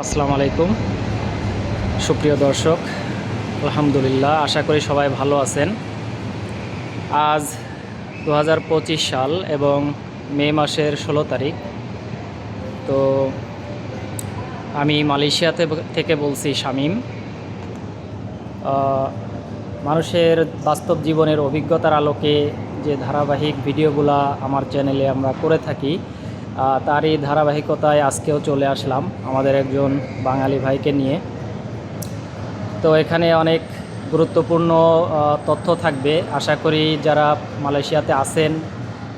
আসসালামু আলাইকুম সুপ্রিয় দর্শক, আলহামদুলিল্লাহ, আশা করি সবাই ভালো আছেন। আজ 2025 সাল এবং মে মাসের 16 তারিখ। তো আমি মালয়েশিয়া থেকে বলছি শামীম। মানুষের বাস্তব জীবনের অভিজ্ঞতার আলোকে যে ধারাবাহিক ভিডিওগুলো আমার চ্যানেলে আমরা করে থাকি, তারই ধারাবাহিকতায় আজকেও চলে আসলাম আমাদের একজন বাঙালি ভাইকে নিয়ে। তো এখানে অনেক গুরুত্বপূর্ণ তথ্য থাকবে। আশা করি যারা মালয়েশিয়াতে আছেন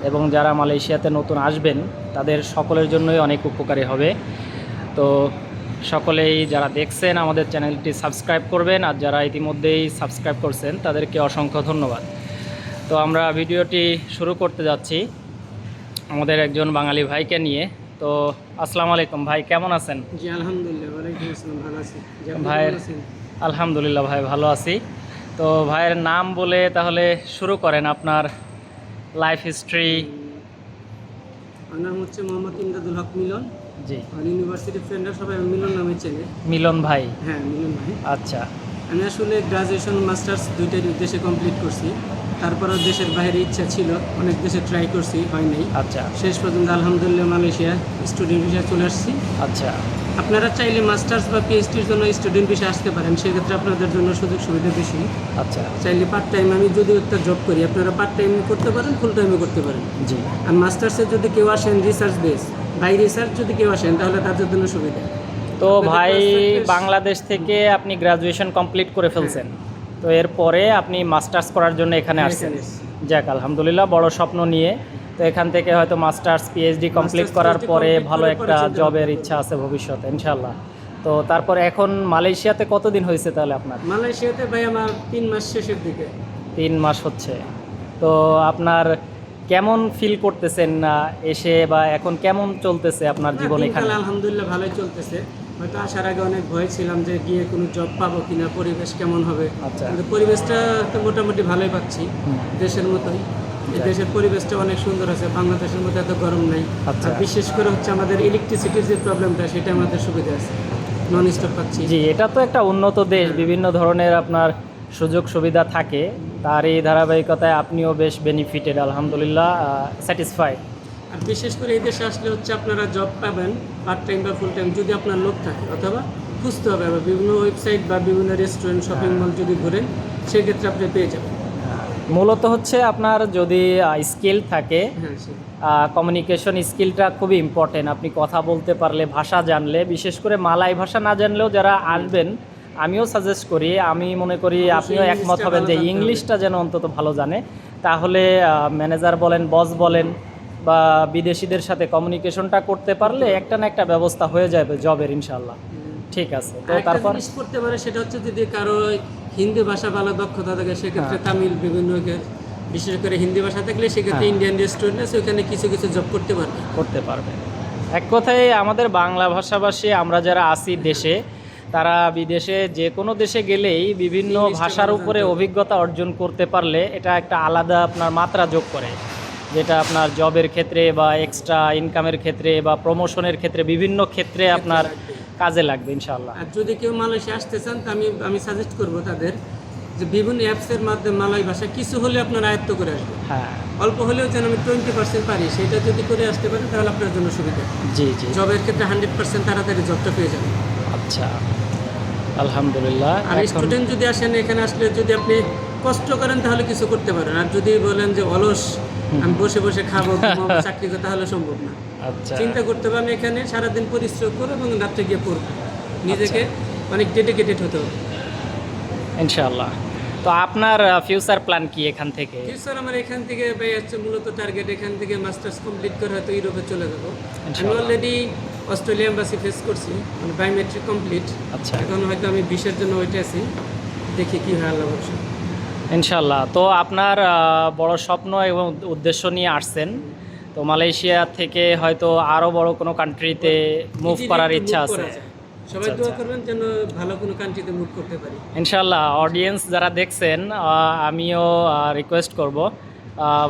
এবং যারা মালয়েশিয়াতে নতুন আসবেন তাদের সকলের জন্যই অনেক উপকারী হবে। তো সকলেই যারা দেখছেন আমাদের চ্যানেলটি সাবস্ক্রাইব করবেন, আর যারা ইতিমধ্যেই সাবস্ক্রাইব করছেন তাদেরকে অসংখ্য ধন্যবাদ। তো আমরা ভিডিওটি শুরু করতে যাচ্ছি আমাদের একজন বাঙালি ভাইকে নিয়ে। তো আসসালামু আলাইকুম ভাই, কেমন আছেন? জি আলহামদুলিল্লাহ, ওয়ালাইকুম আসসালাম, ভালো আছি। ভাইয়ের আলহামদুলিল্লাহ ভাই, ভালো আছি। তো ভাইয়ের নাম বলে তাহলে শুরু করেন, আপনার লাইফ হিস্ট্রি। আমার নাম হচ্ছে মোহাম্মদ ইমদাদুল হক মিলন। জি, আর ইউনিভার্সিটি ফ্রেন্ডরা সবাই মিলন নামে চেনে। মিলন ভাই। হ্যাঁ, মিলন ভাই। আচ্ছা আমি আসলে গ্রাজুয়েশন মাস্টার্স দুইটাই দেশে কমপ্লিট করছি। তারপরেও দেশের বাইরে ইচ্ছা ছিল, অনেক দেশে ট্রাই করছি, হয় নাই। আচ্ছা শেষ পর্যন্ত আলহামদুলিল্লাহ মালয়েশিয়া স্টুডেন্ট ভিসা চলে আসছি। আচ্ছা আপনারা চাইলে মাস্টার্স বা পিএইচডির জন্য স্টুডেন্ট ভিসা আসতে পারেন, সেক্ষেত্রে আপনাদের জন্য সুযোগ সুবিধা বেশি। আচ্ছা। চাইলে পার্ট টাইম, আমি যদিও একটা জব করি, আপনারা পার্ট টাইম করতে পারেন, ফুল টাইমে করতে পারেন। জি। আর মাস্টার্সের যদি কেউ আসেন রিসার্চ বেস, বাই রিসার্চ যদি কেউ আসেন তাহলে তাদের জন্য সুবিধা। তো ভাই বাংলাদেশ থেকে আপনি গ্রাজুয়েশন কমপ্লিট করে ফেলছেন, তো এরপরে আপনি মাস্টার্স করার জন্য এখানে আসছেন। যাক আলহামদুলিল্লাহ, বড় স্বপ্ন নিয়ে। তো এখান থেকে হয়তো মাস্টার্স পিএইচডি কমপ্লিট করার পরে ভালো একটা জবের ইচ্ছা আছে ভবিষ্যতে ইনশাল্লাহ। তো তারপর এখন মালয়েশিয়াতে কতদিন হয়েছে তাহলে আপনার? মালয়েশিয়াতে ভাই আমার 3 মাস শেষের দিকে। 3 মাস হচ্ছে। তো আপনার কেমন ফিল করতেছেন না এসে, বা এখন কেমন চলতেছে আপনার জীবন এখানে? আলহামদুলিল্লাহ ভালোই চলতেছে। হয়তো আসার আগে অনেক ভয় ছিলাম যে গিয়ে কোনো জব পাবো কিনা, পরিবেশ কেমন হবে। আচ্ছা। কিন্তু পরিবেশটা তো মোটামুটি ভালোই পাচ্ছি, দেশের মতোই। এই দেশের পরিবেশটা অনেক সুন্দর আছে, বাংলাদেশের মধ্যে এত গরম নেই। আচ্ছা। আর বিশেষ করে হচ্ছে আমাদের ইলেকট্রিসিটির যে প্রবলেমটা, সেটা আমাদের সুবিধা আছে, নন স্টপ পাচ্ছি। জি, এটা তো একটা উন্নত দেশ, বিভিন্ন ধরনের আপনার সুযোগ সুবিধা থাকে। তার এই ধারাবাহিকতায় আপনিও বেশ বেনিফিটেড, আলহামদুলিল্লাহ, স্যাটিসফাইড। আর বিশেষ করে এই দেশে আসলে হচ্ছে আপনারা জব পাবেন পার্ট টাইম বা ফুল টাইম, যদি আপনার লোক থাকে, অথবা খুঁজতে হবে আবার বিভিন্ন ওয়েবসাইট বা বিভিন্ন রেস্টুরেন্ট, শপিং মল যদি ঘুরেন, সেক্ষেত্রে আপনি পেয়ে যাবেন। মূলত হচ্ছে আপনার যদি স্কিল থাকে, হ্যাঁ, কমিউনিকেশন স্কিলটা খুবই ইম্পর্টেন্ট। আপনি কথা বলতে পারলে, ভাষা জানলে, বিশেষ করে মালাই ভাষা না জানলেও যারা আসবেন, আমিও সাজেস্ট করি, আমি মনে করি আপনিও একমত হবেন যে ইংলিশটা যেন অন্তত ভালো জানে। তাহলে ম্যানেজার বলেন, বস বলেন, বা বিদেশিদের সাথে কমিউনিকেশনটা করতে পারলে একটা না একটা ব্যবস্থা হয়ে যাবে জবের ইনশাল্লাহ। ঠিক আছে। তো তারপর করতে পারে সেটা হচ্ছে যদি কারো হিন্দি ভাষা ভালো দক্ষতা থাকে, সেক্ষেত্রে তামিল বিভিন্ন, বিশেষ করে হিন্দি ভাষা থাকলে সেক্ষেত্রে ইন্ডিয়ান রেস্টুরেন্ট আছে, ওখানে কিছু কিছু জব করতে পারবে। এক কথায় আমাদের বাংলা ভাষাভাষী আমরা যারা আছি দেশে, তারা বিদেশে যে কোনো দেশে গেলেই বিভিন্ন ভাষার উপরে অভিজ্ঞতা অর্জন করতে পারলে এটা একটা আলাদা আপনার মাত্রা যোগ করে, যেটা আপনার জবের ক্ষেত্রে বা এক্সট্রা ইনকামের ক্ষেত্রে বা প্রমোশনের ক্ষেত্রে বিভিন্ন ক্ষেত্রে আপনার কাজে লাগবে ইনশাআল্লাহ। আর যদি কেউ মালয়েশিয়া আসতে চান, তা আমি সাজেস্ট করবো তাদের যে বিভিন্ন অ্যাপসের মাধ্যমে মালয় ভাষা কিছু হলে আপনার আয়ত্ত করে আসবে। হ্যাঁ, অল্প হলেও যেন আমি 20% পারি, সেটা যদি করে আসতে পারেন তাহলে আপনার জন্য সুবিধা। জি জি। জবের ক্ষেত্রে 100% তাড়াতাড়ি জবটা পেয়ে যাবেন। আচ্ছা, আলহামদুলিল্লাহ। আর স্টুডেন্ট যদি আসেন, এখানে আসলে যদি আপনি কষ্ট করেন তাহলে কিছু করতে পারেন, আর যদি বলেন যে অলস, আমি বসে বসে খাবো চাকরি করতে, তাহলে সম্ভব না। আচ্ছা, চিন্তা করতে হবে আমি এখানে সারাদিন পরিশ্রম করবো এবং রাত্রে গিয়ে পড়বো, নিজেকে অনেক ডেডিকেটেড হতে হবে ইনশাআল্লাহ। তো আপনার ফিউচার প্ল্যান কি এখান থেকে? ফিউচার আমার এখান থেকে ভাই হচ্ছে মূলত টার্গেট, এখান থেকে মাস্টার্স কমপ্লিট করে হয়তো ইউরোপে চলে যাবো। আমি অলরেডি অস্ট্রেলিয়া এম্বাসি ফেস করছি, মানে বায়োমেট্রিক কমপ্লিট। আচ্ছা, এখন হয়তো আমি 20-এর জন্য ওইটা আছি, দেখি কি হয়, আল্লাহ ভরসা। ইনশাআল্লাহ। তো আপনার বড় স্বপ্ন এবং উদ্দেশ্য নিয়ে আসছেন, তো মালয়েশিয়া থেকে হয়তো আরও বড় কোনো কান্ট্রিতে মুভ করার ইচ্ছা আছে। সবাই দোয়া করবেন যেন ভালো কোনো কান্ট্রিতে মুভ করতে পারি ইনশাআল্লাহ। অডিয়েন্স যারা দেখছেন, আমিও রিকোয়েস্ট করব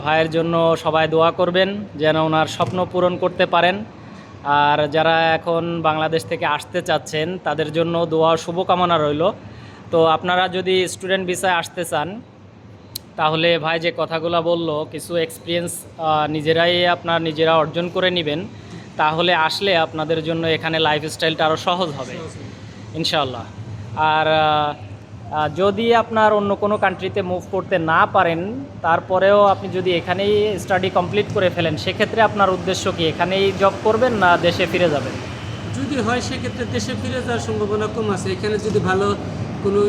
ভাইয়ের জন্য সবাই দোয়া করবেন যেন ওনার স্বপ্ন পূরণ করতে পারেন। আর যারা এখন বাংলাদেশ থেকে আসতে চাচ্ছেন তাদের জন্য দোয়া ও শুভকামনা রইল। তো আপনারা যদি স্টুডেন্ট ভিসায় আসতে চান তাহলে ভাই যে কথাগুলো বললো কিছু এক্সপিরিয়েন্স নিজেরা অর্জন করে নেবেন, তাহলে আসলে আপনাদের জন্য এখানে লাইফস্টাইলটা আরও সহজ হবে ইনশাআল্লাহ। আর যদি আপনার অন্য কোনো কান্ট্রিতে মুভ করতে না পারেন, তারপরেও আপনি যদি এখানেই স্টাডি কমপ্লিট করে ফেলেন, সেক্ষেত্রে আপনার উদ্দেশ্য কি এখানেই জব করবেন না দেশে ফিরে যাবেন? যদি হয় সেক্ষেত্রে দেশে ফিরে যাওয়ার সম্ভাবনা কম আছে। এখানে যদি ভালো কোনো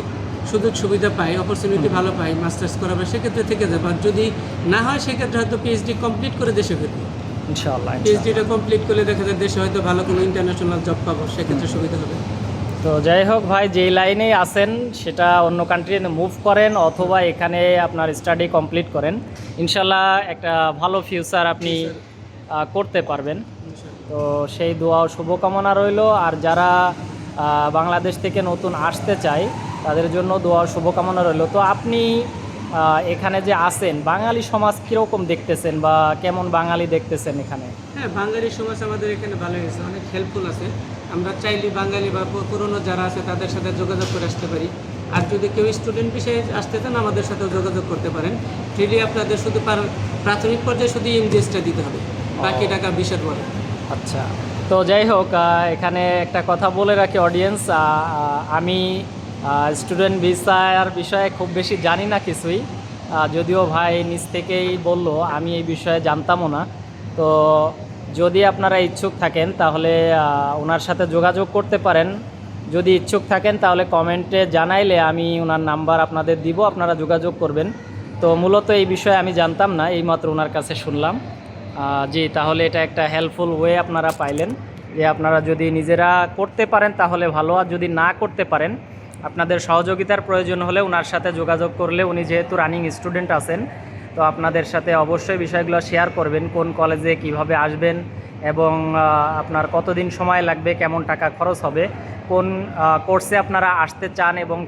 সুযোগ সুবিধা পাই, অপরচুনিটি ভালো পাই মাস্টার্স করাবে, সেক্ষেত্রে থেকে যাবে। আর যদি না হয় সেক্ষেত্রে হয়তো পিএইচডি কমপ্লিট করে দেশে ফিরবো। ইনশাআল্লাহ। পিএইচডিটা কমপ্লিট করলে দেখা যায় দেশে হয়তো ভালো কোনো ইন্টারন্যাশনাল জব পাবো, সেক্ষেত্রে সুবিধা হবে। তো যাই হোক ভাই, যেই লাইনেই আসেন সেটা অন্য কান্ট্রিতে মুভ করেন অথবা এখানে আপনার স্টাডি কমপ্লিট করেন, ইনশাল্লাহ একটা ভালো ফিউচার আপনি করতে পারবেন। তো সেই দোয়া ও শুভকামনা রইল। আর যারা বাংলাদেশ থেকে নতুন আসতে চায় তাদের জন্য দোয়া ও শুভকামনা রইল। তো আপনি এখানে যে আছেন, বাঙালি সমাজ কীরকম দেখতেছেন বা কেমন বাঙালি দেখতেছেন এখানে? হ্যাঁ, বাঙালি সমাজ আমাদের এখানে ভালো হয়েছে, অনেক হেল্পফুল আছে। আমরা চাইলে বাঙালি বা পুরনো যারা আছে তাদের সাথে যোগাযোগ করে আসতে পারি। আর যদি কেউ স্টুডেন্ট বিষয়ে আসতে চান আমাদের সাথেও যোগাযোগ করতে পারেন। ফ্রিলি আপনাদের শুধু প্রাথমিক পর্যায়ে শুধু ইএমজিএসটা দিতে হবে, বাকি টাকা বিশের পরে। আচ্ছা, তো যাই হোক, এখানে একটা কথা বলে রাখি অডিয়েন্স, আমি স্টুডেন্ট ভিসার বিষয়ে খুব বেশি জানি না কিছুই, যদিও ভাই নিজ থেকেই বলল, আমি এই বিষয়ে জানতামও না। তো যদি আপনারা ইচ্ছুক থাকেন তাহলে ওনার সাথে যোগাযোগ করতে পারেন। যদি ইচ্ছুক থাকেন তাহলে কমেন্টে জানাইলে আমি ওনার নাম্বার আপনাদের দিব, আপনারা যোগাযোগ করবেন। তো মূলত এই বিষয়ে আমি জানতাম না, এইমাত্র ওনার কাছে শুনলাম। জি, তাহলে এটা একটা হেল্পফুল ওয়ে আপনারা পাইলেন, যে আপনারা যদি নিজেরা করতে পারেন তাহলে ভালো, আর যদি না করতে পারেন আপনাদের সহযোগিতার প্রয়োজন হলে ওনার সাথে যোগাযোগ করলে, উনি যেহেতু রানিং স্টুডেন্ট আছেন, তো আপনাদের সাথে অবশ্যই বিষয়গুলো শেয়ার করবেন, কোন কলেজে কিভাবে আসবেন এবং আপনার কতদিন সময় লাগবে, কেমন টাকা খরচ হবে, কোন কোর্সে আপনারা আসতে চান এবং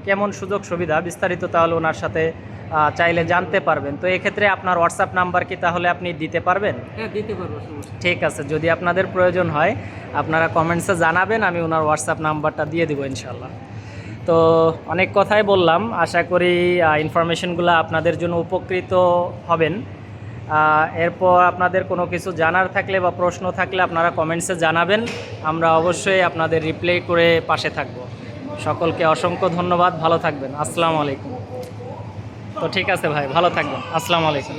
কেমন সুযোগ সুবিধা বিস্তারিত, তাহলে ওনার সাথে চাইলে জানতে পারবেন। তো এক্ষেত্রে আপনার হোয়াটসঅ্যাপ নাম্বার কি তাহলে আপনি দিতে পারবেন? হ্যাঁ, দিতে পারবো। ঠিক আছে, যদি আপনাদের প্রয়োজন হয় আপনারা কমেন্টসে জানাবেন, আমি ওনার হোয়াটসঅ্যাপ নাম্বারটা দিয়ে দেবো ইনশাল্লাহ। তো অনেক কথাই বললাম, আশা করি ইনফরমেশনগুলো আপনাদের জন্য উপকৃত হবেন। এরপর আপনাদের কোনো কিছু জানার থাকলে বা প্রশ্ন থাকলে আপনারা কমেন্টসে জানাবেন, আমরা অবশ্যই আপনাদের রিপ্লাই করে পাশে থাকব। সকলকে অসংখ্য ধন্যবাদ, ভালো থাকবেন, আসসালামু আলাইকুম। তো ঠিক আছে ভাই, ভালো থাকবেন, আসসালামু আলাইকুম।